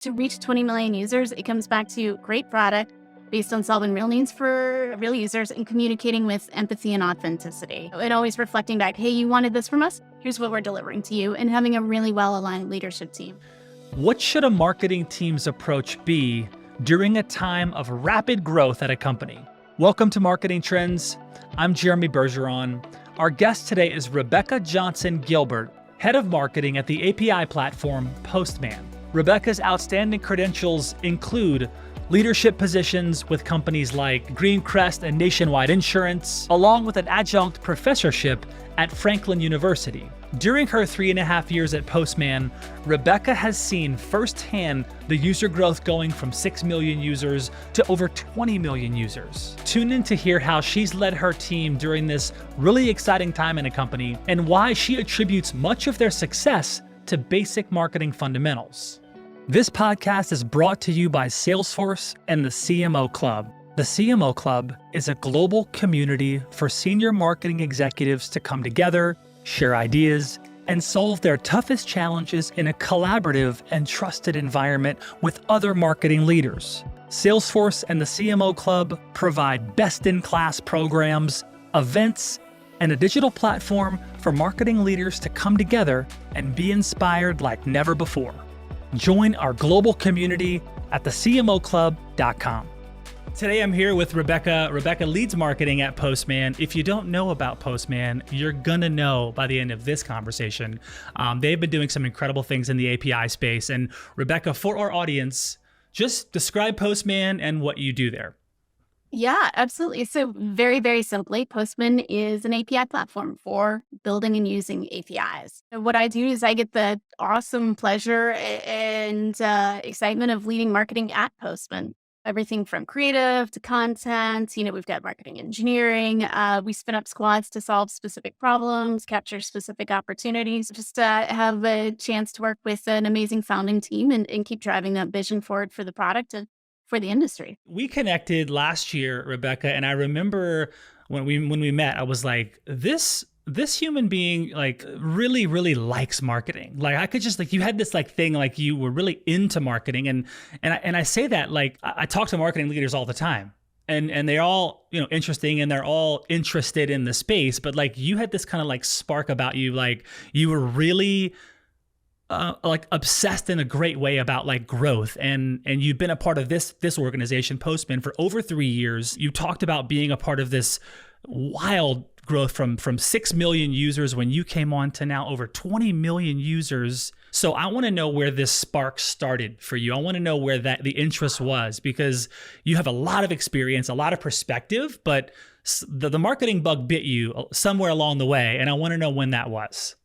To reach 20 million users, it comes back to great product based on solving real needs for real users and communicating with empathy and authenticity. And always reflecting back, hey, you wanted this from us? Here's what we're delivering to you, and having a really well-aligned leadership team. What should a marketing team's approach be during a time of rapid growth at a company? Welcome to Marketing Trends. I'm Jeremy Bergeron. Our guest today is Rebecca Johnston-Gilbert, Head of Marketing at the API platform Postman. Rebecca's outstanding credentials include leadership positions with companies like Greencrest and Nationwide Insurance, along with an adjunct professorship at Franklin University. During her 3.5 years at Postman, Rebecca has seen firsthand the user growth going from 6 million users to over 20 million users. Tune in to hear how she's led her team during this really exciting time in a company and why she attributes much of their success to basic marketing fundamentals. This podcast is brought to you by Salesforce and the CMO Club. The CMO Club is a global community for senior marketing executives to come together, share ideas, and solve their toughest challenges in a collaborative and trusted environment with other marketing leaders. Salesforce and the CMO Club provide best-in-class programs, events, and a digital platform for marketing leaders to come together and be inspired like never before. Join our global community at thecmoclub.com. Today I'm here with Rebecca. Rebecca leads marketing at Postman. If you don't know about Postman, you're gonna know by the end of this conversation. They've been doing some incredible things in the API space. And Rebecca, for our audience, just describe Postman and what you do there. Yeah, absolutely. So very, very simply, Postman is an API platform for building and using APIs. And what I do is I get the awesome pleasure and excitement of leading marketing at Postman. Everything from creative to content, we've got marketing engineering. We spin up squads to solve specific problems, capture specific opportunities, just have a chance to work with an amazing founding team and keep driving that vision forward for the product and for the industry. We connected last year, Rebecca, and I remember when we met, I was like, this human being really, really likes marketing. Like I could just you had this thing, you were really into marketing. And I say that, I talk to marketing leaders all the time and they're all, interesting and they're all interested in the space. But you had this kind of spark about you, you were really obsessed in a great way about growth. And you've been a part of this organization, Postman, for over 3 years. You talked about being a part of this wild growth from 6 million users when you came on to now over 20 million users. So I want to know where this spark started for you. I want to know where the interest was, because you have a lot of experience, a lot of perspective, but the marketing bug bit you somewhere along the way. And I want to know when that was.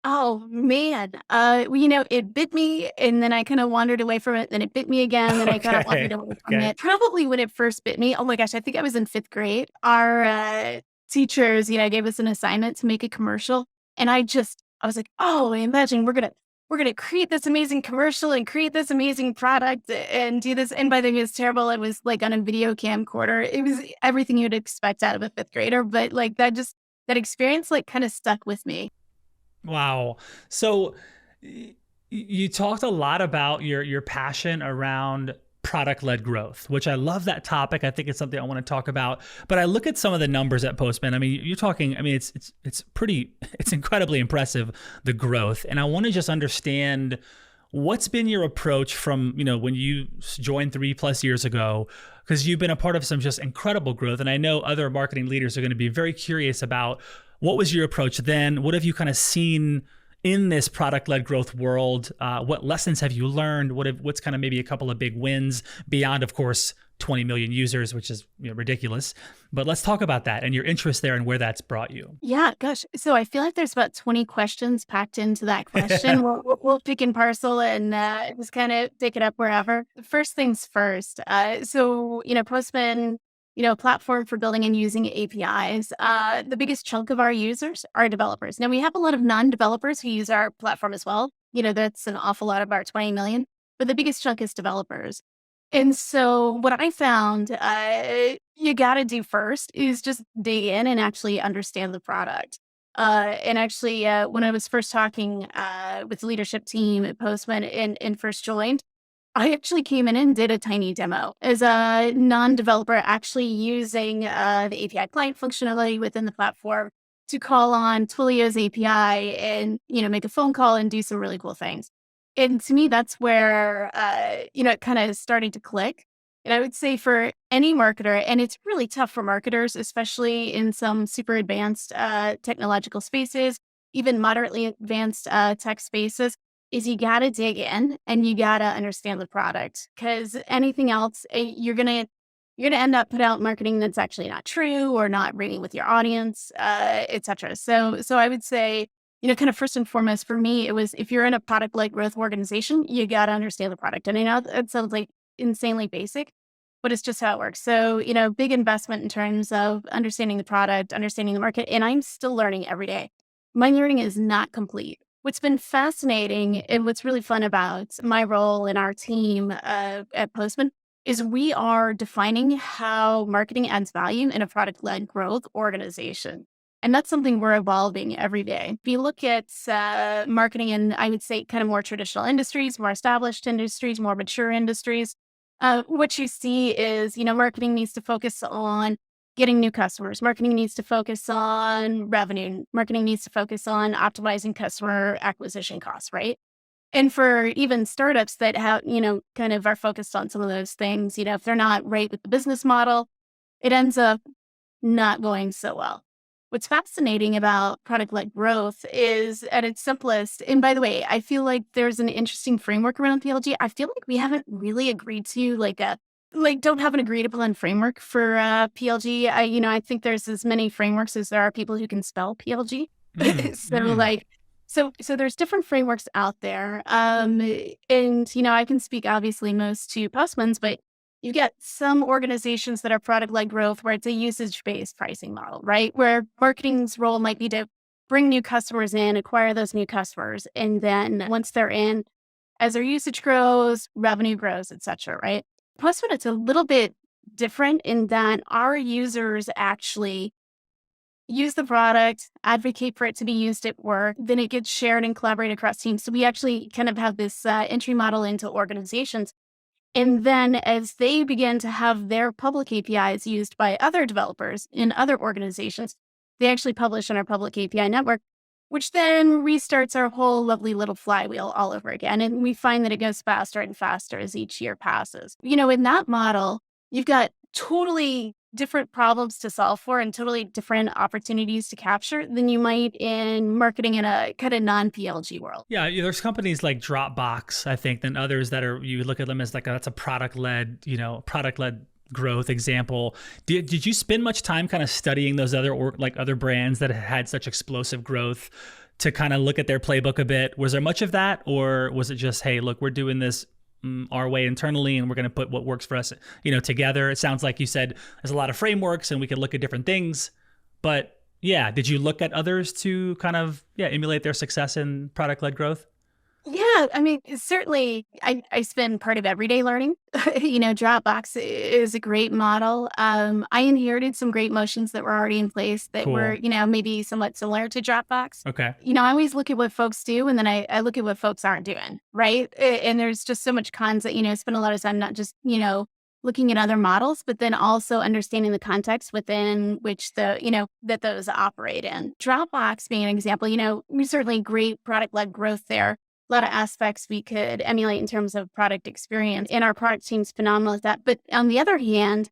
Oh man, it bit me, and then I kind of wandered away from it. Then it bit me again, and I kind of wandered away from it. Probably when it first bit me, oh my gosh, I think I was in 5th grade. Our teachers, gave us an assignment to make a commercial, and I was like, oh, imagine we're gonna create this amazing commercial and create this amazing product and do this. And by the way, it was terrible. It was on a video camcorder. It was everything you'd expect out of a 5th grader, but that experience kind of stuck with me. Wow. So you talked a lot about your passion around product-led growth, which I love that topic. I think it's something I want to talk about. But I look at some of the numbers at Postman. I mean, it's incredibly impressive, the growth. And I want to just understand what's been your approach from, when you joined 3+ years ago, because you've been a part of some just incredible growth. And I know other marketing leaders are going to be very curious about what was your approach then? What have you kind of seen in this product-led growth world? What lessons have you learned? What's kind of maybe a couple of big wins beyond, of course, 20 million users, which is ridiculous. But let's talk about that and your interest there and where that's brought you. Yeah, gosh. So I feel like there's about 20 questions packed into that question. We'll pick and parcel and just kind of take it up wherever. First things first. Postman, a platform for building and using APIs. The biggest chunk of our users are developers. Now, we have a lot of non-developers who use our platform as well. That's an awful lot of our 20 million, but the biggest chunk is developers. And so what I found you got to do first is just dig in and actually understand the product. When I was first talking with the leadership team at Postman and first joined, I actually came in and did a tiny demo as a non-developer, actually using the API client functionality within the platform to call on Twilio's API and, make a phone call and do some really cool things. And to me, that's where, it kind of started to click. And I would say for any marketer, and it's really tough for marketers, especially in some super advanced technological spaces, even moderately advanced tech spaces, is you gotta dig in and you gotta understand the product, because anything else, you're gonna end up put out marketing that's actually not true or not reading with your audience, et cetera. So I would say, kind of first and foremost for me, it was if you're in a product-led growth organization, you gotta understand the product. And I know that sounds like insanely basic, but it's just how it works. So, big investment in terms of understanding the product, understanding the market, and I'm still learning every day. My learning is not complete. What's been fascinating and what's really fun about my role in our team at Postman is we are defining how marketing adds value in a product led growth organization. And that's something we're evolving every day. If you look at marketing in, I would say, kind of more traditional industries, more established industries, more mature industries, what you see is, marketing needs to focus on getting new customers. Marketing needs to focus on revenue. Marketing needs to focus on optimizing customer acquisition costs, right? And for even startups that have, kind of are focused on some of those things, if they're not right with the business model, it ends up not going so well. What's fascinating about product-led growth is at its simplest, and by the way, I feel like there's an interesting framework around PLG. I feel like we haven't really agreed to don't have an agreed upon framework for PLG. I think there's as many frameworks as there are people who can spell PLG. Mm, So mm. like so there's different frameworks out there. And I can speak obviously most to Postman's, but you get some organizations that are product-led growth where it's a usage-based pricing model, right? Where marketing's role might be to bring new customers in, acquire those new customers, and then once they're in, as their usage grows, revenue grows, et cetera, right? Plus, when it's a little bit different in that our users actually use the product, advocate for it to be used at work, then it gets shared and collaborated across teams. So we actually kind of have this entry model into organizations. And then as they begin to have their public APIs used by other developers in other organizations, they actually publish on our public API network, which then restarts our whole lovely little flywheel all over again. And we find that it goes faster and faster as each year passes. In that model, you've got totally different problems to solve for and totally different opportunities to capture than you might in marketing in a kind of non-PLG world. Yeah, there's companies like Dropbox, I think, than others that are, you look at them as like that's a product led growth example. Did you spend much time kind of studying those other other brands that had such explosive growth to kind of look at their playbook a bit? Was there much of that, or was it just, hey, look, we're doing this our way internally and we're going to put what works for us, together? It sounds like you said there's a lot of frameworks and we could look at different things, but yeah, did you look at others to kind of emulate their success in product led growth? Yeah, I mean, certainly, I spend part of every day learning. Dropbox is a great model. I inherited some great motions that were already in place that were, Cool. maybe somewhat similar to Dropbox. Okay. I always look at what folks do and then I look at what folks aren't doing, right? And there's just so much cons that, spend a lot of time not just, looking at other models, but then also understanding the context within which that those operate in. Dropbox being an example, we certainly great product led growth there, a lot of aspects we could emulate in terms of product experience. And our product team's phenomenal at that. But on the other hand,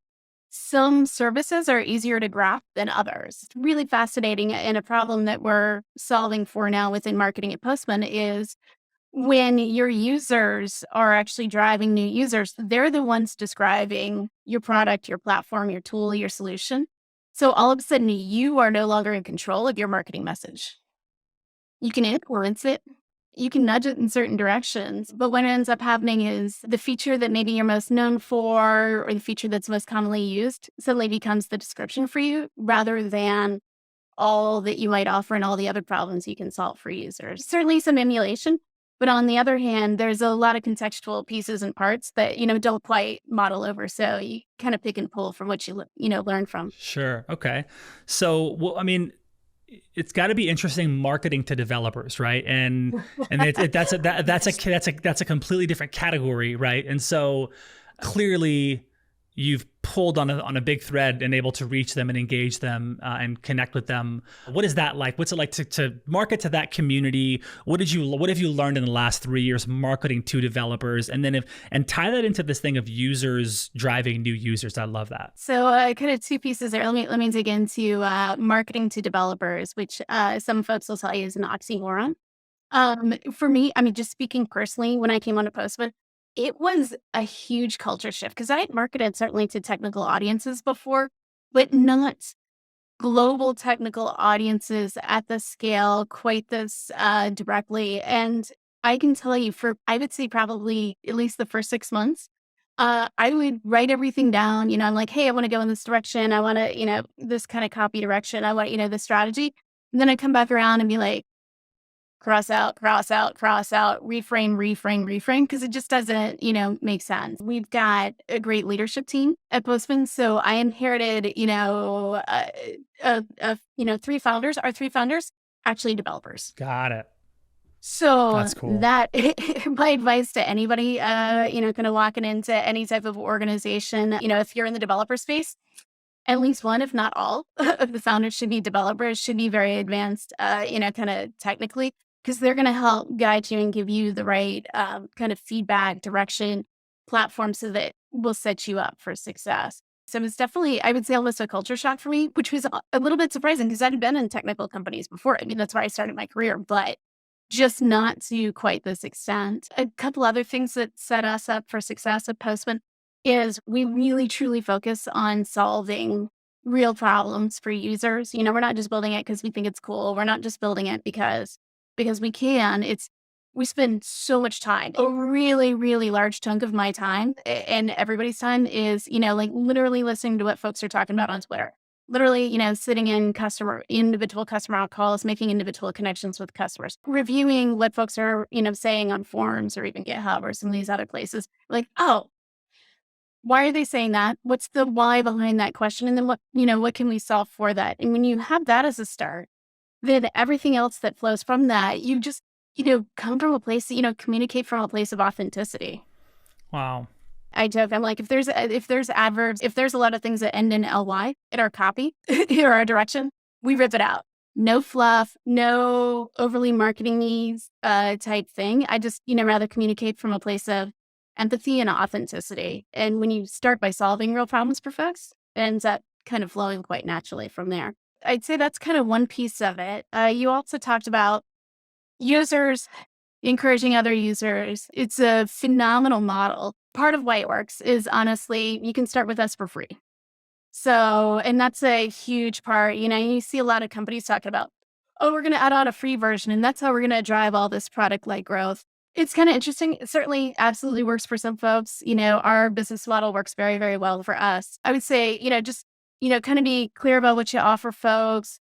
some services are easier to grasp than others. It's really fascinating. And a problem that we're solving for now within marketing at Postman is when your users are actually driving new users, they're the ones describing your product, your platform, your tool, your solution. So all of a sudden, you are no longer in control of your marketing message. You can influence it. You can nudge it in certain directions, but what ends up happening is the feature that maybe you're most known for or the feature that's most commonly used suddenly becomes the description for you rather than all that you might offer and all the other problems you can solve for users. Certainly some emulation, but on the other hand, there's a lot of contextual pieces and parts that, don't quite model over. So you kind of pick and pull from what you learn from. Sure. Okay. So, well, I mean, it's got to be interesting marketing to developers, right? And that's a completely different category, right? And so clearly you've pulled on a big thread and able to reach them and engage them and connect with them. What is that like? What's it like to market to that community? What have you learned in the last 3 years marketing to developers? And then and tie that into this thing of users driving new users. I love that. So kind of two pieces there. Let me dig into marketing to developers, which some folks will tell you is an oxymoron. For me, I mean, just speaking personally, when I came on to Postman, it was a huge culture shift because I had marketed certainly to technical audiences before, but not global technical audiences at the scale quite this directly. And I can tell you I would say probably at least the first 6 months, I would write everything down. I'm like, hey, I want to go in this direction. I want to, this kind of copy direction. I want, this strategy. And then I come back around and be like, cross out, cross out, cross out, reframe, because it just doesn't, make sense. We've got a great leadership team at Postman. So I inherited, three founders. Our three founders actually developers. Got it. So that's cool. That my advice to anybody, kind of walking into any type of organization, if you're in the developer space, at least one, if not all, of the founders should be developers, should be very advanced, kind of technically, because they're going to help guide you and give you the right kind of feedback, direction, platform so that will set you up for success. So it's definitely, I would say, almost a culture shock for me, which was a little bit surprising because I'd been in technical companies before. I mean, that's where I started my career, but just not to quite this extent. A couple other things that set us up for success at Postman is we really truly focus on solving real problems for users. We're not just building it because we think it's cool. We're not just building it because we can. We spend so much time. A really, really large chunk of my time and everybody's time is, like literally listening to what folks are talking about on Twitter. Literally, sitting in individual customer calls, making individual connections with customers, reviewing what folks are, saying on forums or even GitHub or some of these other places. Like, oh, why are they saying that? What's the why behind that question? And then what can we solve for that? And when you have that as a start, then everything else that flows from that, you just, come from a place that, communicate from a place of authenticity. Wow. I joke, I'm like, if there's adverbs, if there's a lot of things that end in ly in our copy or our direction, we rip it out. No fluff, no overly marketing type thing. I just, rather communicate from a place of empathy and authenticity. And when you start by solving real problems for folks, it ends up kind of flowing quite naturally from there. I'd say that's kind of one piece of it. You also talked about users, encouraging other users. It's a phenomenal model. Part of why it works is honestly, you can start with us for free. So, and that's a huge part. You see a lot of companies talking about, oh, we're going to add on a free version and that's how we're going to drive all this product-like growth. It's kind of interesting. It certainly absolutely works for some folks. Our business model works very, very well for us. I would say, just, kind of be clear about what you offer folks.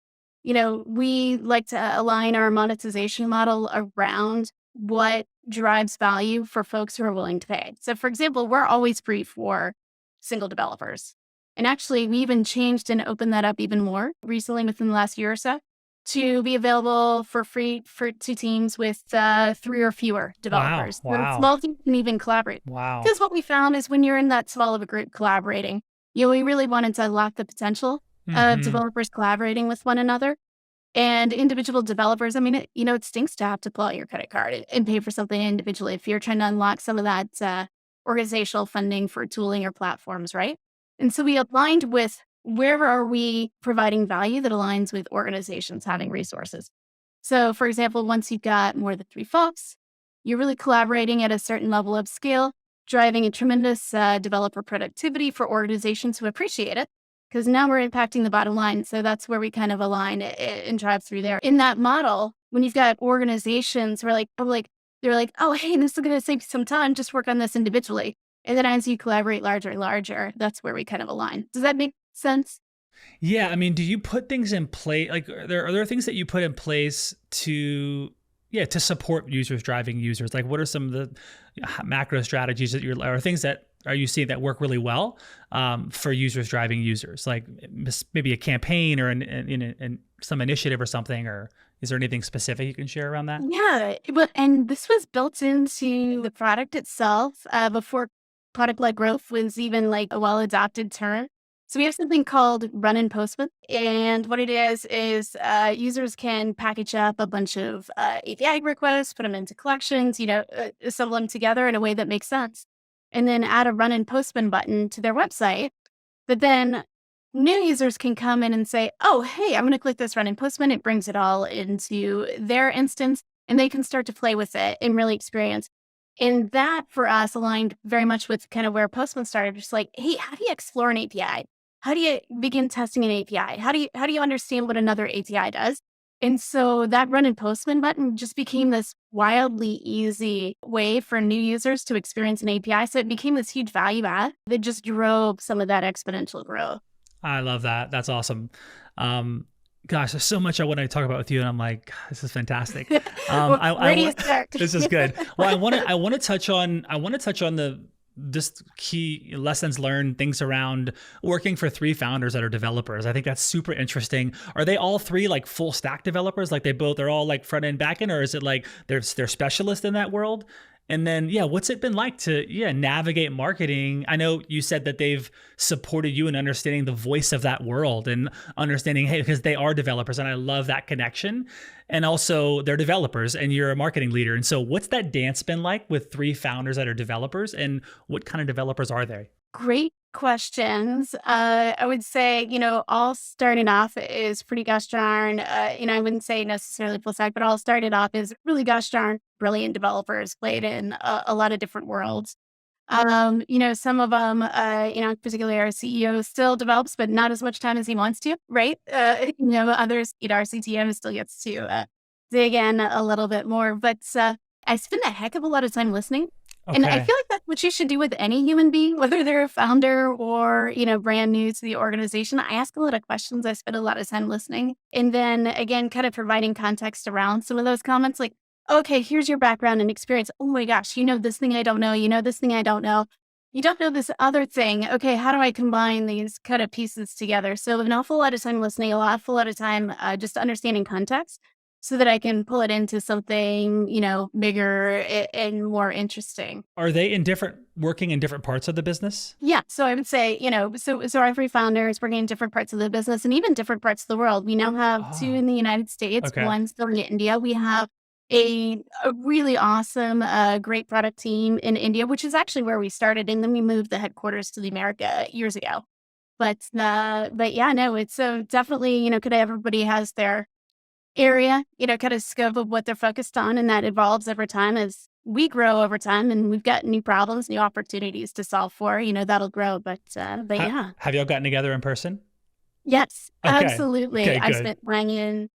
We like to align our monetization model around what drives value for folks who are willing to pay. So for example, we're always free for single developers. And actually, we even changed and opened that up even more recently within the last year or so to be available for free to teams with 3 or fewer developers. Wow. So small teams can even collaborate. Wow. Because what we found is when you're in that small of a group collaborating, we really wanted to unlock the potential of developers collaborating with one another. And individual developers, I mean, it stinks to have to pull out your credit card and pay for something individually if you're trying to unlock some of that organizational funding for tooling or platforms, right? And so we aligned with where are we providing value that aligns with organizations having resources. So for example, once you've got more than 3 folks, you're really collaborating at a certain level of scale, driving a tremendous developer productivity for organizations who appreciate it. Because now we're impacting the bottom line. So that's where we kind of align and drive through there. In that model, when you've got organizations who are they're like, oh, hey, this is going to save some time. Just work on this individually. And then as you collaborate larger and larger, that's where we kind of align. Does that make sense? Yeah. I mean, do you put things in place? Like, are there things that you put in place to support users driving users? Like, what are some of the macro strategies or things that are you seeing that work really well for users driving users? Like maybe a campaign or an some initiative or something, or is there anything specific you can share around that? Yeah, but and this was built into the product itself before product-led growth was even like a well-adopted term. So we have something called run and postman, and what it is users can package up a bunch of API requests, put them into collections, assemble them together in a way that makes sense, and then add a run and postman button to their website. But then new users can come in and say, oh, hey, I'm going to click this run in Postman. It brings it all into their instance and they can start to play with it and really experience. And that for us aligned very much with kind of where Postman started. Just like, hey, how do you explore an API? How do you begin testing an API? How do you understand what another API does? And so that run in Postman button just became this wildly easy way for new users to experience an API. So it became this huge value add that just drove some of that exponential growth. I love that. That's awesome. Gosh, there's so much I want to talk about with you, and I'm like, this is fantastic. Where do you start? This is good. Well, I want to touch on the just key lessons learned, things around working for three founders that are developers. I think that's super interesting. Are they all three like full stack developers? Like they're all like front end, back end, or is it like they're specialists in that world? And then, what's it been like to, navigate marketing? I know you said that they've supported you in understanding the voice of that world and understanding, hey, because they are developers, and I love that connection. And also they're developers and you're a marketing leader. And so what's that dance been like with three founders that are developers, and what kind of developers are they? Great questions. I would say, all starting off is pretty gosh darn, I wouldn't say necessarily full stack, but all started off as really gosh darn brilliant developers played in a lot of different worlds. Some of them, particularly our CEO still develops, but not as much time as he wants to, right? Others, our CTO still gets to dig in a little bit more, but I spend a heck of a lot of time listening. And I Okay. feel like that's what you should do with any human being, whether they're a founder or, brand new to the organization. I ask a lot of questions. I spend a lot of time listening. And then again, kind of providing context around some of those comments like, okay, here's your background and experience. Oh my gosh, you know this thing I don't know. You know this thing I don't know. You don't know this other thing. Okay, how do I combine these kind of pieces together? So an awful lot of time listening, awful lot of time just understanding context so that I can pull it into something, bigger and more interesting. Are they working in different parts of the business? Yeah. So I would say, so our three founders working in different parts of the business and even different parts of the world. We now have two in the United States, Okay. one still in India. We have a really awesome, great product team in India, which is actually where we started. And then we moved the headquarters to the America years ago. But yeah, no, it's so definitely, kind of everybody has their area, kind of scope of what they're focused on. And that evolves over time as we grow over time and we've got new problems, new opportunities to solve for, that'll grow. But yeah. Have y'all gotten together in person? Yes, Okay. absolutely. Okay, I good. spent time in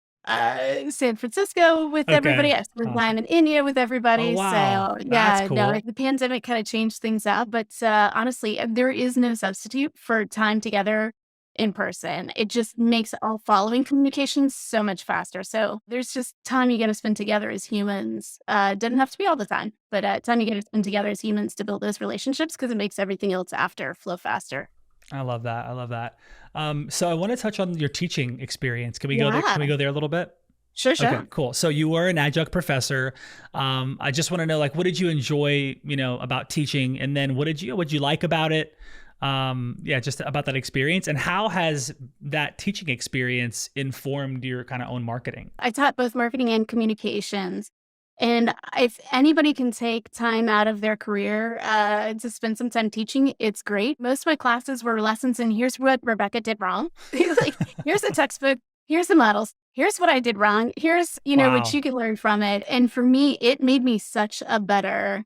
San Francisco with everybody. Okay. I spent time in India with Oh, everybody. wow. So That's yeah, no, cool. the pandemic kind of changed things up. But honestly, there is no substitute for time together in person. It just makes all following communication so much faster. So there's just time you got to spend together as humans. Doesn't have to be all the time, but time you got to spend together as humans to build those relationships because it makes everything else after flow faster. I love that. I love that. So I want to touch on your teaching experience. Can we go there? Can we Yeah, go there a little bit? sure, Okay, sure. cool. So you were an adjunct professor. I just want to know, like, what did you enjoy, about teaching, and then what you like about it? Just about that experience, and how has that teaching experience informed your kind of own marketing? I taught both marketing and communications. And if anybody can take time out of their career to spend some time teaching, it's great. Most of my classes were lessons in here's what Rebecca did wrong. Like, here's the textbook, here's the models, here's what I did wrong, here's, what Wow. you can learn from it. And for me, it made me such a better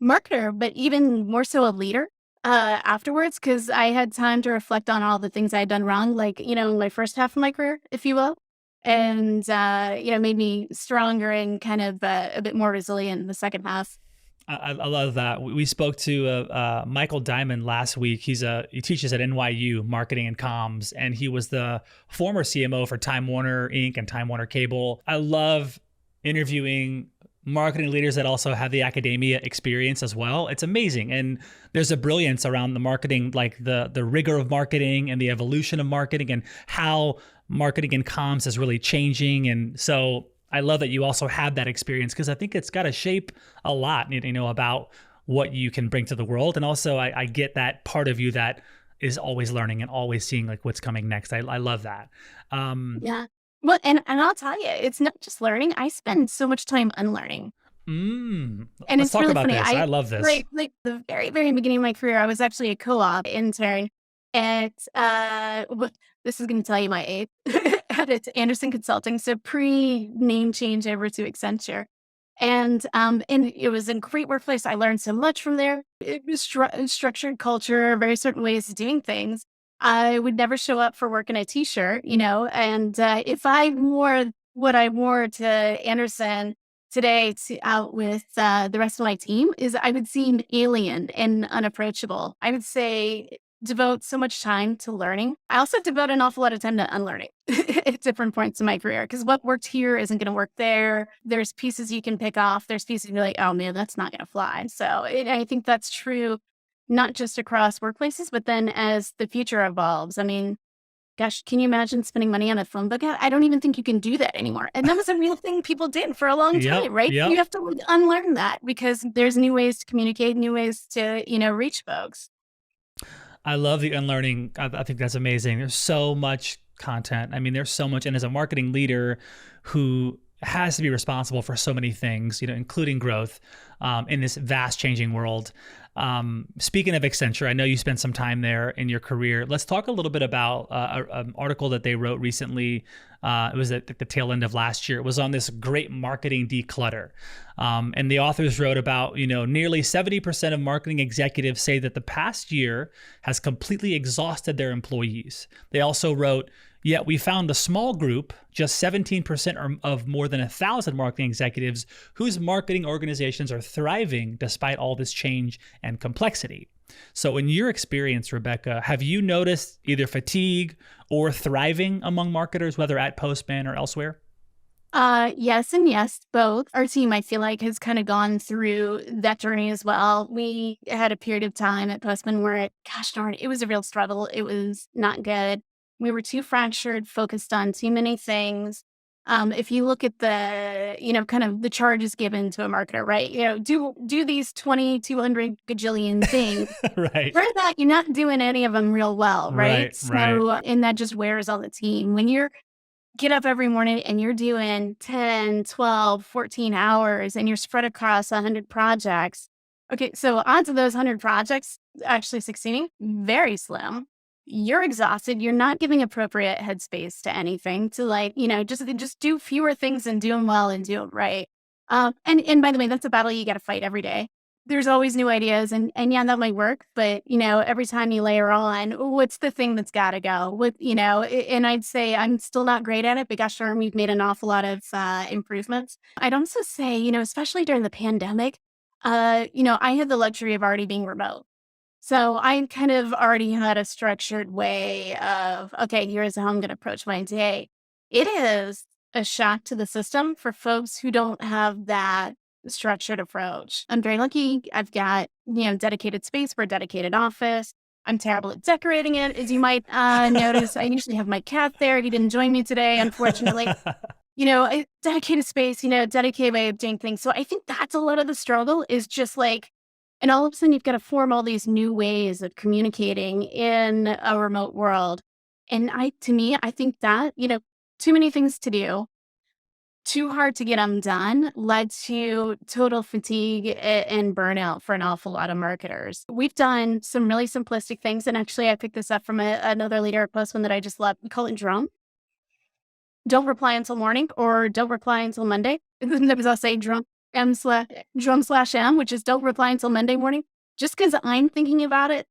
marketer, but even more so a leader afterwards, because I had time to reflect on all the things I had done wrong, like, in my first half of my career, if you will. And, made me stronger and kind of a bit more resilient in the second half. I love that. We spoke to Michael Diamond last week. He teaches at NYU marketing and comms, and he was the former CMO for Time Warner Inc. and Time Warner Cable. I love interviewing marketing leaders that also have the academia experience as well. It's amazing. And there's a brilliance around the marketing, like the rigor of marketing and the evolution of marketing and how marketing and comms is really changing. And so I love that you also had that experience, because I think it's got to shape a lot, about what you can bring to the world. And also I get that part of you that is always learning and always seeing like what's coming next. I love that. Um, Yeah. Well, and I'll tell you, it's not just learning. I spend so much time unlearning. mm, And let's it's talk really about funny. this. I love this. Like the very, very beginning of my career, I was actually a co-op intern at this is gonna tell you my age at Anderson Consulting. So pre-name change over to Accenture. And it was a great workplace. I learned so much from there. It was structured culture, very certain ways of doing things. I would never show up for work in a t-shirt, and if I wore what I wore to Anderson today out with the rest of my team, is I would seem alien and unapproachable. I would say devote so much time to learning. I also devote an awful lot of time to unlearning at different points in my career, because what worked here isn't going to work there. There's pieces you can pick off. There's pieces you're like, oh man, that's not going to fly. So I think that's true, not just across workplaces, but then as the future evolves. I mean, gosh, can you imagine spending money on a phone book app? I don't even think you can do that anymore. And that was a real thing people did for a long Yep. time, right? You Yep. have to unlearn that, because there's new ways to communicate, new ways to, reach folks. I love the unlearning. I think that's amazing. There's so much content. I mean, there's so much. And as a marketing leader who has to be responsible for so many things, including growth in this vast changing world. Speaking of Accenture, I know you spent some time there in your career. Let's talk a little bit about an article that they wrote recently. It was at the tail end of last year. It was on this great marketing declutter. And the authors wrote about, nearly 70% of marketing executives say that the past year has completely exhausted their employees. They also wrote, yet we found a small group, just 17% of more than 1,000 marketing executives, whose marketing organizations are thriving despite all this change and complexity. So in your experience, Rebecca, have you noticed either fatigue or thriving among marketers, whether at Postman or elsewhere? Yes and yes, both. Our team, I feel like, has kind of gone through that journey as well. We had a period of time at Postman where, gosh darn, it was a real struggle. It was not good. We were too fractured, focused on too many things. If you look at the, kind of the charges given to a marketer, right? Do these 2,200 gajillion things. Right. For that, you're not doing any of them real well, right? Right. Right. So, and that just wears on the team. When you're get up every morning and you're doing 10, 12, 14 hours and you're spread across 100 projects. Okay, so odds of those 100 projects actually succeeding, very slim. You're exhausted. You're not giving appropriate headspace to anything to just do fewer things and do them well and do them right. And by the way, that's a battle you got to fight every day. There's always new ideas and yeah, that might work, but every time you layer on, what's the thing that's got to go? And I'd say I'm still not great at it, but gosh darn, we've made an awful lot of improvements. I'd also say, especially during the pandemic, I had the luxury of already being remote. So I kind of already had a structured way of, okay, here's how I'm going to approach my day. It is a shock to the system for folks who don't have that structured approach. I'm very lucky. I've got, dedicated space for a dedicated office. I'm terrible at decorating it. As you might notice, I usually have my cat there. He didn't join me today, unfortunately. A dedicated space, dedicated way of doing things. So I think that's a lot of the struggle is just like, and all of a sudden you've got to form all these new ways of communicating in a remote world. And to me, I think that, too many things to do, too hard to get them done led to total fatigue and burnout for an awful lot of marketers. We've done some really simplistic things. And actually, I picked this up from another leader at Postman that I just love. We call it drum. Don't reply until morning or don't reply until Monday. Sometimes I'll say drum/M, which is don't reply until Monday morning. Just because I'm thinking about it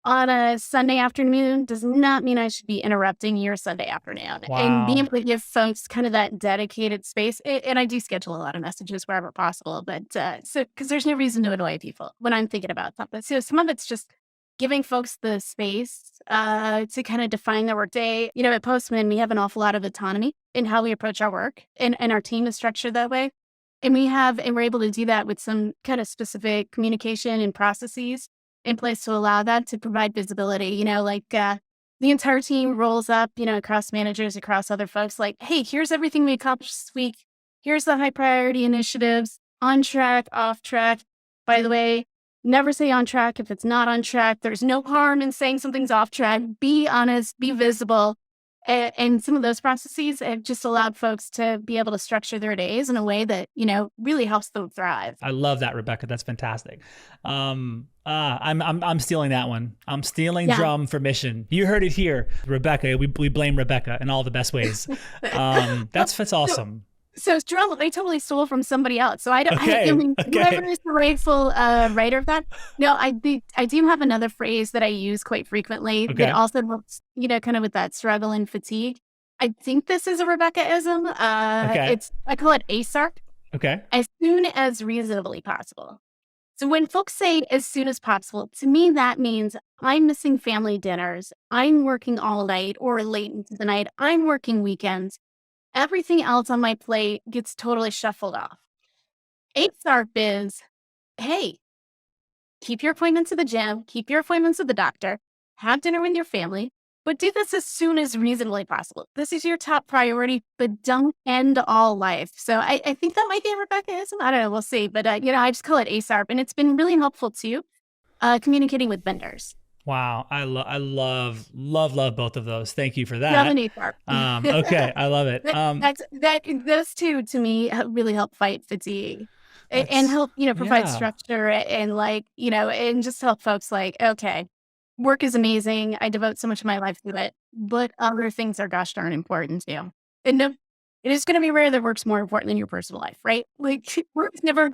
on a Sunday afternoon does not mean I should be interrupting your Sunday afternoon. And being Wow. able to give folks kind of that dedicated space. And I do schedule a lot of messages wherever possible, but because there's no reason to annoy people when I'm thinking about something. So some of it's just giving folks the space to kind of define their workday. At Postman, we have an awful lot of autonomy in how we approach our work, and our team is structured that way. And we're able to do that with some kind of specific communication and processes in place to allow that to provide visibility. the entire team rolls up, across managers, across other folks, like, hey, here's everything we accomplished this week. Here's the high priority initiatives, on track, off track. By the way, never say on track if it's not on track. There's no harm in saying something's off track. Be honest, be visible. And some of those processes have just allowed folks to be able to structure their days in a way that, really helps them thrive. I love that, Rebecca. That's fantastic. I'm stealing that one. I'm stealing drum for mission. You heard it here, Rebecca. We blame Rebecca in all the best ways. That's awesome. So drum, they totally stole from somebody else. So I mean, whoever is the rightful writer of that. No, I do have another phrase that I use quite frequently that also works, kind of with that struggle and fatigue. I think this is a Rebecca-ism. I call it ASARP. Okay. As soon as reasonably possible. So when folks say as soon as possible, to me, that means I'm missing family dinners. I'm working all night or late into the night. I'm working weekends. Everything else on my plate gets totally shuffled off. ASARP is, hey, keep your appointments at the gym, keep your appointments at the doctor, have dinner with your family, but do this as soon as reasonably possible. This is your top priority, but don't end all life. So I think that might be a Rebecca-ism. I don't know. We'll see. But, I just call it ASARP. And it's been really helpful, too, communicating with vendors. Wow. I love both of those. Thank you for that. Love an ASARP. Okay. I love it. Those two, to me, really help fight fatigue. And help, provide structure and and just help folks okay, work is amazing. I devote so much of my life to it, but other things are gosh darn important too. And no, it is going to be rare that work's more important than your personal life, right? Like work's never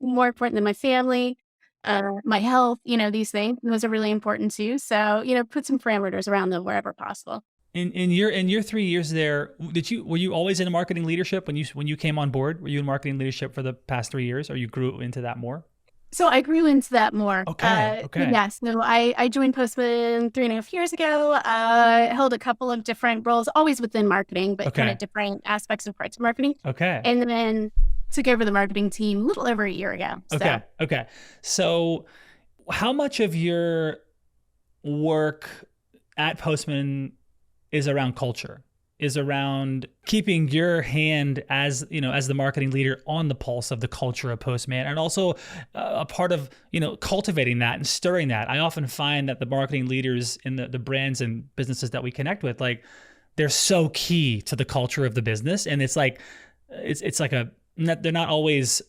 more important than my family, my health, these things. Those are really important too. So, put some parameters around them wherever possible. In your 3 years there, were you always in marketing leadership when you came on board? Were you in marketing leadership for the past 3 years, or you grew into that more? So I grew into that more. Okay. Yes. No, I joined Postman 3.5 years ago. Held a couple of different roles, always within marketing, but kind of different aspects of parts of marketing. Okay. And then took over the marketing team a little over a year ago. So. Okay. So how much of your work at Postman is around culture, is around keeping your hand as the marketing leader on the pulse of the culture of Postman, and also a part of, cultivating that and stirring that. I often find that the marketing leaders in the brands and businesses that we connect with, they're so key to the culture of the business. And it's like they're not always,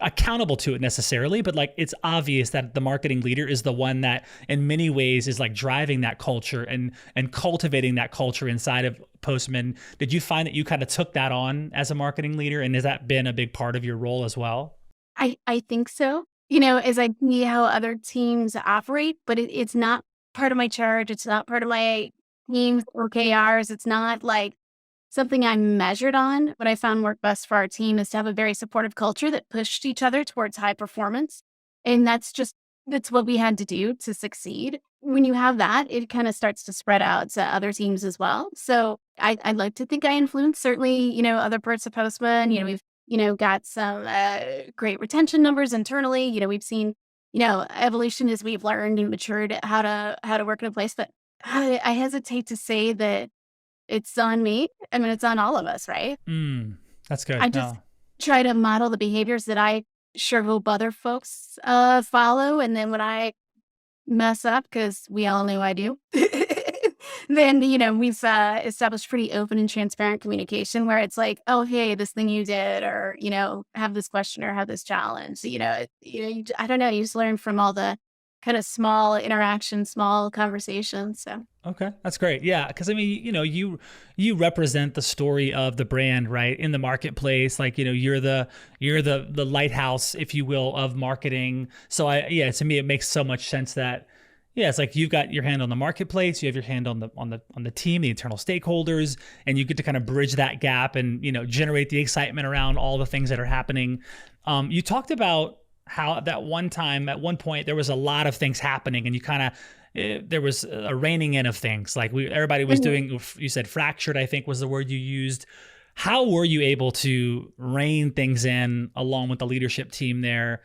accountable to it necessarily, but it's obvious that the marketing leader is the one that in many ways is driving that culture and cultivating that culture inside of Postman. Did you find that you kind of took that on as a marketing leader, and has that been a big part of your role as well? I think so, as I see how other teams operate, but it's not part of my charge. It's not part of my team's OKRs. It's not something I'm measured on. What I found worked best for our team is to have a very supportive culture that pushed each other towards high performance. And that's what we had to do to succeed. When you have that, it kind of starts to spread out to other teams as well. So I'd like to think I influence certainly, other parts of Postman. We've, got some great retention numbers internally. We've seen, evolution as we've learned and matured how to work in a place. But I hesitate to say that it's on me. I mean, it's on all of us, right? That's good. I just try to model the behaviors that I sure hope other folks follow. And then when I mess up, because we all know I do, then, we've established pretty open and transparent communication where it's oh, hey, this thing you did, or, have this question or have this challenge. I don't know. You just learn from all the kind of small interactions, small conversations. So. Okay, that's great. Yeah, because I mean, you represent the story of the brand, right, in the marketplace. You're the lighthouse, if you will, of marketing. So to me, it makes so much sense that it's you've got your hand on the marketplace, you have your hand on the team, the internal stakeholders, and you get to kind of bridge that gap and generate the excitement around all the things that are happening. You talked about how at one point there was a lot of things happening, and you kind of there was a reining in of things. Everybody was doing, you said fractured, I think was the word you used. How were you able to rein things in along with the leadership team there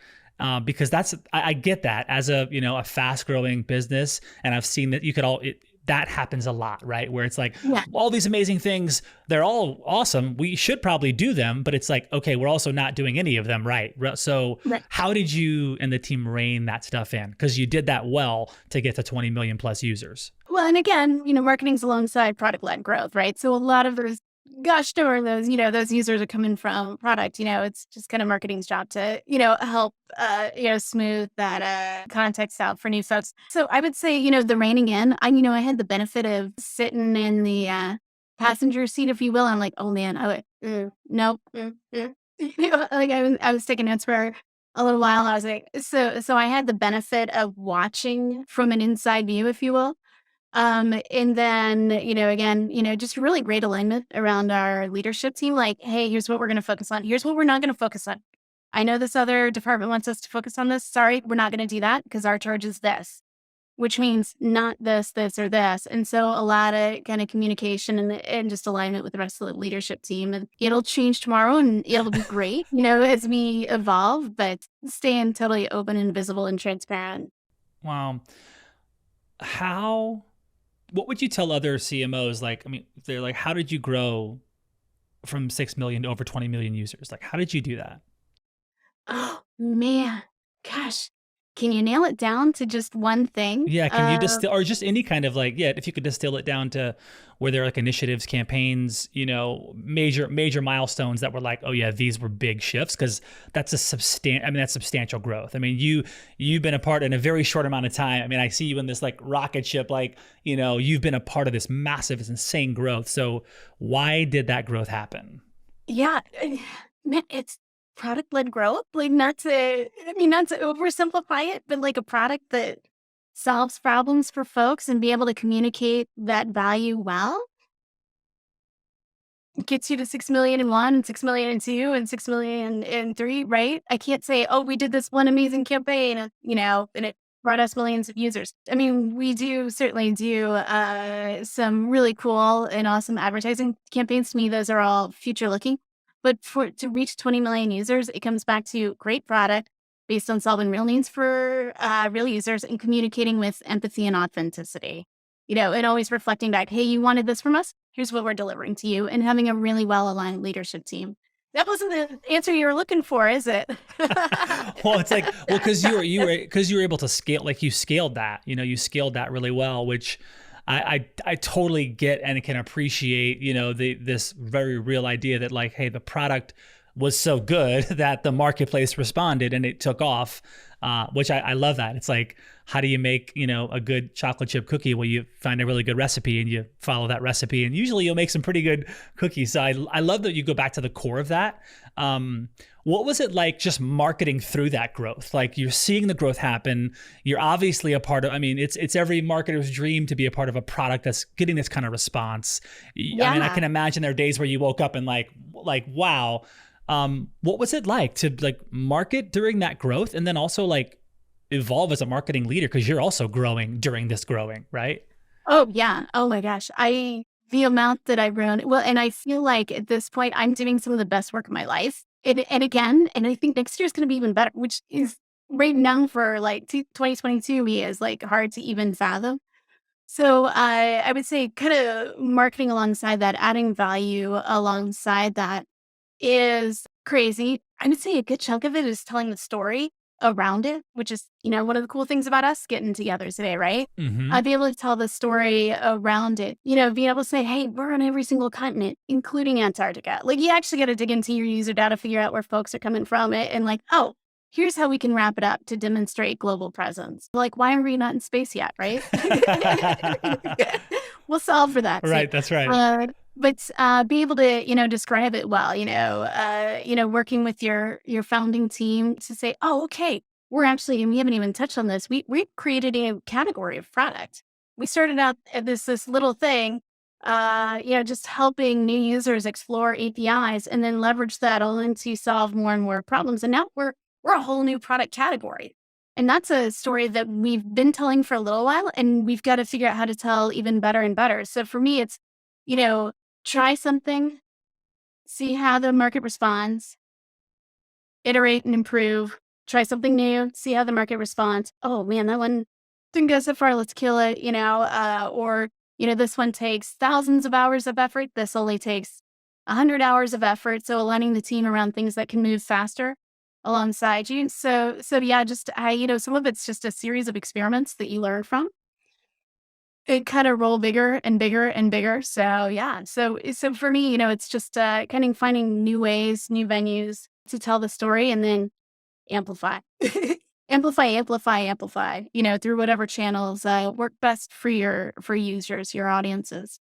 because I get that as a a fast growing business, and I've seen that that happens a lot, right? Where it's like Yeah. all these amazing things, they're all awesome. We should probably do them, but it's like, okay, we're also not doing any of them right. So Right. how did you and the team rein that stuff in? Because you did that well to get to 20 million plus users. Well, and again, marketing's alongside product-led growth, right? So a lot of those, gosh darn those, those users are coming from product. It's just kind of marketing's job to, help, smooth that context out for new folks. So I would say, the reining in, I had the benefit of sitting in the passenger seat, if you will. I'm like, oh man, I would, nope. Like I was taking notes for a little while. I was like, so I had the benefit of watching from an inside view, if you will. And then, again, just really great alignment around our leadership team. Like, hey, here's what we're going to focus on. Here's what we're not going to focus on. I know this other department wants us to focus on this. Sorry, we're not going to do that because our charge is this, which means not this, this, or this. And so a lot of kind of communication and just alignment with the rest of the leadership team. And it'll change tomorrow and it'll be great, as we evolve, but staying totally open and visible and transparent. Wow. What would you tell other CMOs? Like, I mean, they're like, how did you grow from 6 million to over 20 million users? Like, how did you do that? Oh, man. Gosh. Can you nail it down to just one thing? Yeah, can you distill, or just any kind of like, yeah, if you could distill it down to where there are like initiatives, campaigns, major milestones that were like, oh yeah, these were big shifts, because that's that's substantial growth. I mean, you've been a part in a very short amount of time. I mean, I see you in this like rocket ship, like, you've been a part of this massive, this insane growth. So why did that growth happen? Yeah. Man, it's product-led growth. Like not to oversimplify it, but like a product that solves problems for folks and be able to communicate that value well gets you to 6 million in one and 6 million in two and 6 million in three, right? I can't say, oh, we did this one amazing campaign, and it brought us millions of users. I mean, we certainly do some really cool and awesome advertising campaigns. To me, those are all future looking. But to reach 20 million users, it comes back to great product based on solving real needs for real users and communicating with empathy and authenticity. And always reflecting back, hey, you wanted this from us? Here's what we're delivering to you, and having a really well-aligned leadership team. That wasn't the answer you were looking for, is it? Well, it's like, well, because you were able to scale, like you scaled that, you scaled that really well, which I totally get and can appreciate, this very real idea that like, hey, the product was so good that the marketplace responded and it took off, which I love that. It's like, how do you make, a good chocolate chip cookie? Well, you find a really good recipe and you follow that recipe, and usually you'll make some pretty good cookies. So I love that you go back to the core of that. What was it like just marketing through that growth? Like, you're seeing the growth happen. You're obviously a part of, I mean, it's every marketer's dream to be a part of a product that's getting this kind of response. Yeah. I mean, I can imagine there are days where you woke up and like, wow. What was it like to like market during that growth, and then also like evolve as a marketing leader? Cause you're also growing during this growing, right? Oh, yeah. Oh my gosh. The amount that I've grown, well, and I feel like at this point, I'm doing some of the best work of my life. And again, and I think next year is going to be even better, which is right now for like 2022 me is like hard to even fathom. So I would say kind of marketing alongside that, adding value alongside that is crazy. I would say a good chunk of it is telling the story around it, which is, one of the cool things about us getting together today, right? Mm-hmm. I'd be able to tell the story around it, being able to say, hey, we're on every single continent, including Antarctica. Like, you actually got to dig into your user data, figure out where folks are coming from it, and like, oh, here's how we can wrap it up to demonstrate global presence. Like, why are we not in space yet, right? We'll solve for that. Right. That's right. But be able to, describe it well, working with your founding team to say, oh, okay, and we haven't even touched on this. We created a category of product. We started out at this little thing, just helping new users explore APIs and then leverage that all into solve more and more problems. And now we're a whole new product category. And that's a story that we've been telling for a little while, and we've got to figure out how to tell even better and better. So for me, it's, try something, see how the market responds, iterate and improve, try something new, see how the market responds. Oh man, that one didn't go so far. Let's kill it, or, this one takes thousands of hours of effort. This only takes 100 hours of effort. So aligning the team around things that can move faster alongside you. So yeah, just, some of it's just a series of experiments that you learn from. It kind of roll bigger and bigger and bigger. So yeah. So for me, it's just kind of finding new ways, new venues to tell the story and then amplify. Amplify, amplify, amplify, through whatever channels work best for users, your audiences.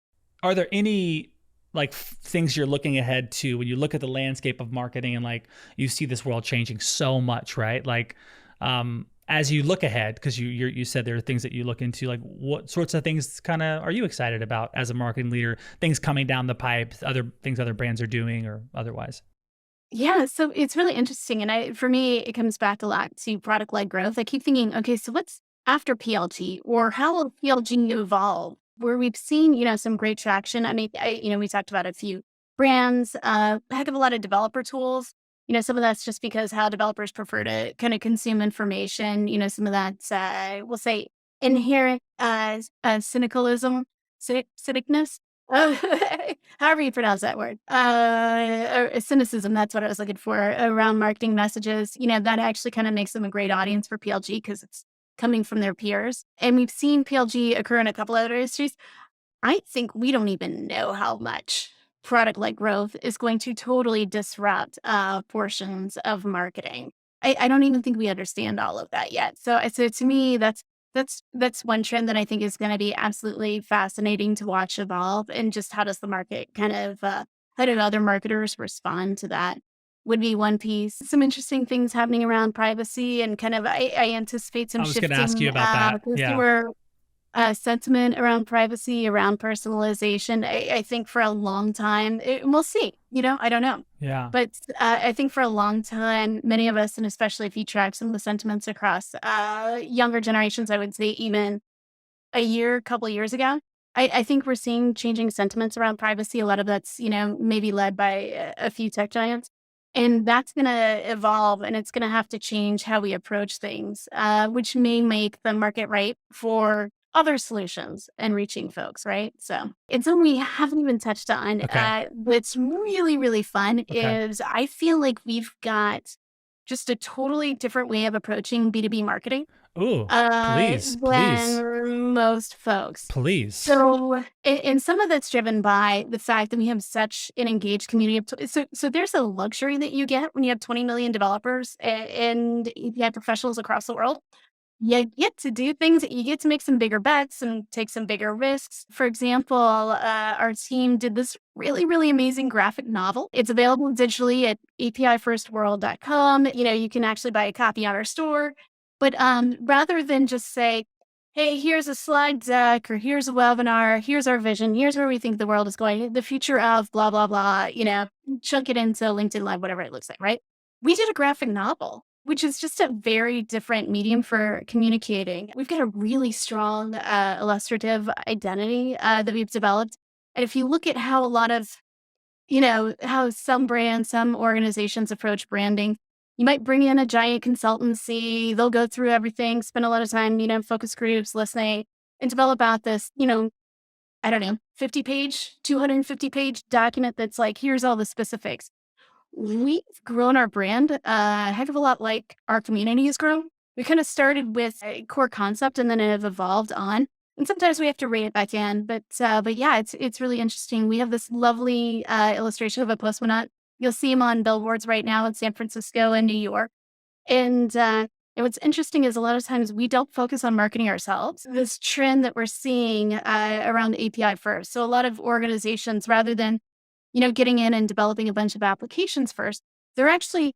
Are there any like things you're looking ahead to when you look at the landscape of marketing and like you see this world changing so much, right? Like as you look ahead, because you said there are things that you look into, like what sorts of things kind of are you excited about as a marketing leader? Things coming down the pipe, other things other brands are doing or otherwise. Yeah, so it's really interesting, and for me, it comes back a lot to product-led growth. I keep thinking, okay, so what's after PLG, or how will PLG evolve? Where we've seen, some great traction. I mean, we talked about a few brands, a heck of a lot of developer tools. Some of that's just because how developers prefer to kind of consume information. Some of that's, we'll say, inherent cynicness. However you pronounce that word, or cynicism. That's what I was looking for around marketing messages. That actually kind of makes them a great audience for PLG because it's coming from their peers. And we've seen PLG occur in a couple other industries. I think we don't even know how much product-led growth is going to totally disrupt portions of marketing. I don't even think we understand all of that yet. So to me, that's one trend that I think is going to be absolutely fascinating to watch evolve, and just how does the market kind of how do other marketers respond to that? Would be one piece. Some interesting things happening around privacy, and kind of I anticipate some I was going to ask you shifting about that. Yeah. consumer sentiment around privacy, around personalization. I think for a long time, we'll see, I don't know. Yeah. But I think for a long time, many of us, and especially if you track some of the sentiments across younger generations, I would say even couple of years ago, I think we're seeing changing sentiments around privacy. A lot of that's, maybe led by a few tech giants. And that's going to evolve, and it's going to have to change how we approach things, which may make the market ripe for other solutions and reaching folks, right? So it's something we haven't even touched on. Okay. What's really, really fun Okay. is I feel like we've got just a totally different way of approaching B2B marketing Ooh, please, please, than most folks. please. So, and some of that's driven by the fact that we have such an engaged community. So there's a luxury that you get when you have 20 million developers and API professionals across the world. You get to do things, you get to make some bigger bets and take some bigger risks. For example, our team did this really, really amazing graphic novel. It's available digitally at apifirstworld.com. You can actually buy a copy on our store. But rather than just say, hey, here's a slide deck, or here's a webinar, here's our vision, here's where we think the world is going, the future of blah, blah, blah, chunk it into LinkedIn Live, whatever it looks like, right? We did a graphic novel, which is just a very different medium for communicating. We've got a really strong illustrative identity that we've developed. And if you look at how a lot of, how some brands, some organizations approach branding, you might bring in a giant consultancy, they'll go through everything, spend a lot of time, focus groups, listening, and develop out this, I don't know, 50-page, 250-page document that's like, here's all the specifics. We've grown our brand a heck of a lot like our community has grown. We kind of started with a core concept and then have evolved on. And sometimes we have to rein it back in, but yeah, it's really interesting. We have this lovely illustration of a postman. You'll see him on billboards right now in San Francisco and New York. And what's interesting is a lot of times we don't focus on marketing ourselves. This trend that we're seeing around API first. So a lot of organizations, rather than getting in and developing a bunch of applications first, they're actually,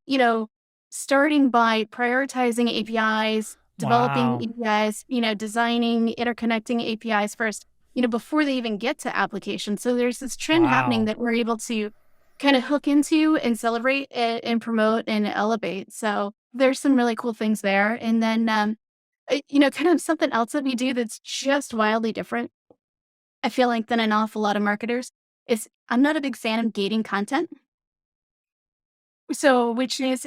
starting by prioritizing APIs, developing Wow. APIs, designing, interconnecting APIs first, before they even get to applications. So there's this trend happening Wow. that we're able to kind of hook into and celebrate and promote and elevate. So there's some really cool things there. And then, kind of something else that we do that's just wildly different, I feel like, than an awful lot of marketers is I'm not a big fan of gating content. So which is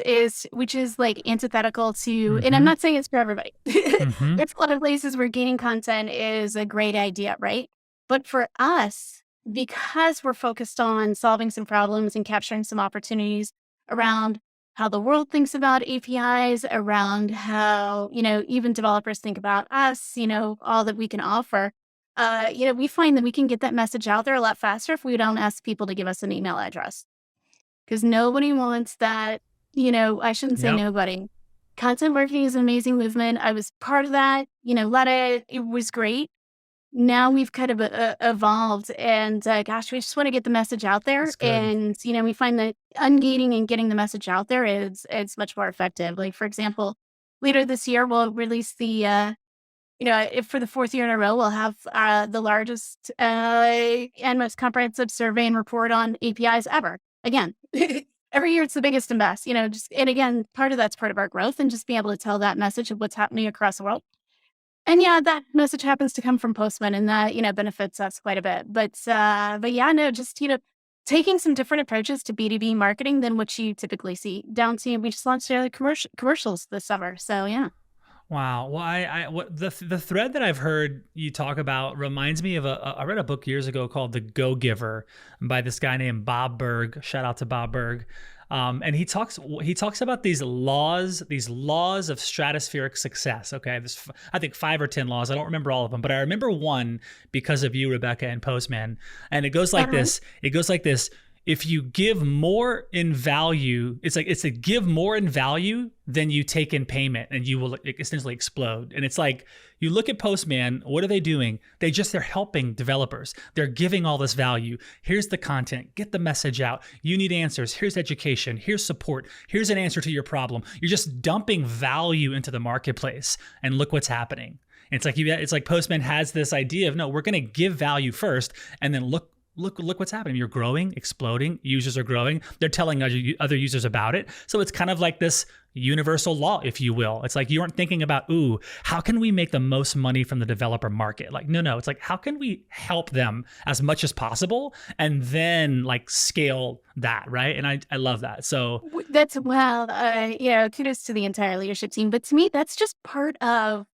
like antithetical to, and I'm Mm-hmm. not saying it's for everybody. Mm-hmm. There's a lot of places where gaining content is a great idea, right? But for us, because we're focused on solving some problems and capturing some opportunities around how the world thinks about APIs, around how, even developers think about us, all that we can offer, we find that we can get that message out there a lot faster if we don't ask people to give us an email address. Because nobody wants that, I shouldn't say Yep. nobody. Content marketing is an amazing movement. I was part of that, it was great. Now we've kind of evolved and gosh, we just want to get the message out there. That's good. And, we find that ungating and getting the message out there is it's much more effective. Like, for example, later this year, we'll release if for the fourth year in a row, we'll have the largest and most comprehensive survey and report on APIs ever. Again, every year it's the biggest and best, and again, that's part of our growth and just being able to tell that message of what's happening across the world. And yeah, that message happens to come from Postman and that, benefits us quite a bit. But yeah, no, just, taking some different approaches to B2B marketing than what you typically see down to, we just launched commercials this summer. So yeah. Wow. Well, the thread that I've heard you talk about reminds me of I read a book years ago called The Go-Giver by this guy named Bob Berg. Shout out to Bob Berg. And he talks about these laws of stratospheric success. Okay, I think 5 or 10 laws. I don't remember all of them, but I remember one because of you, Rebecca, and Postman. And it goes like Uh-huh. this. It goes like this. If you give more in value, it's a give more in value than you take in payment, and you will essentially explode. And it's like, you look at Postman, what are they doing? They're helping developers. They're giving all this value. Here's the content, get the message out. You need answers. Here's education. Here's support. Here's an answer to your problem. You're just dumping value into the marketplace, and look what's happening. And it's like Postman has this idea of, no, we're going to give value first, and then look what's happening. You're growing, exploding. Users are growing. They're telling other users about it. So it's kind of like this universal law, if you will. It's like you aren't thinking about, how can we make the most money from the developer market? Like, no. It's like, how can we help them as much as possible, and then like scale that, right? And I love that. So That's well, kudos to the entire leadership team. But to me, that's just part of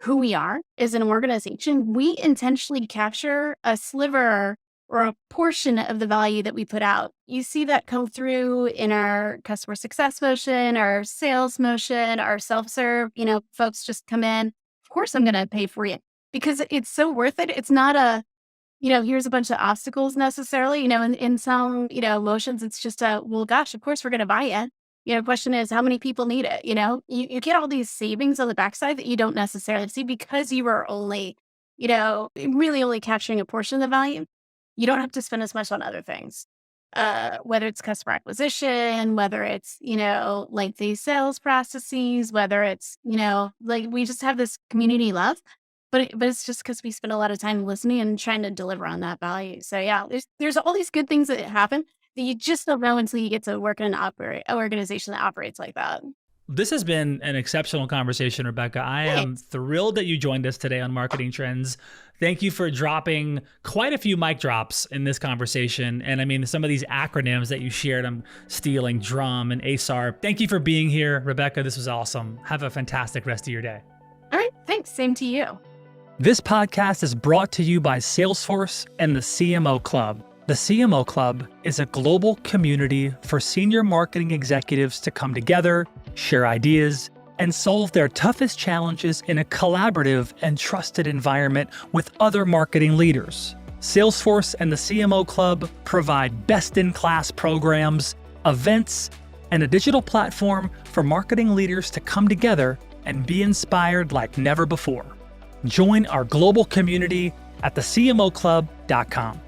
who we are as an organization. We intentionally capture a sliver or a portion of the value that we put out. You see that come through in our customer success motion, our sales motion, our self-serve, folks just come in. Of course, I'm going to pay for you because it's so worth it. It's not here's a bunch of obstacles necessarily, in some, motions, it's just well, gosh, of course we're going to buy it. Question is how many people need it? You get all these savings on the backside that you don't necessarily see because you are only, really only capturing a portion of the value. You don't have to spend as much on other things, whether it's customer acquisition, whether it's, lengthy sales processes, whether it's, like we just have this community love, but it's just because we spend a lot of time listening and trying to deliver on that value. So yeah, there's all these good things that happen that you just don't know until you get to work in an organization that operates like that. this has been an exceptional conversation, Rebecca. I am Thanks. thrilled that you joined us today on Marketing Trends. Thank you for dropping quite a few mic drops in this conversation. And I mean, some of these acronyms that you shared, I'm stealing DRUM and ASAR. Thank you for being here, Rebecca. This was awesome. Have a fantastic rest of your day. All right. Thanks. Same to you. This podcast is brought to you by Salesforce and the CMO Club. The CMO Club is a global community for senior marketing executives to come together, share ideas, and solve their toughest challenges in a collaborative and trusted environment with other marketing leaders. Salesforce and the CMO Club provide best-in-class programs, events, and a digital platform for marketing leaders to come together and be inspired like never before. Join our global community at thecmoclub.com.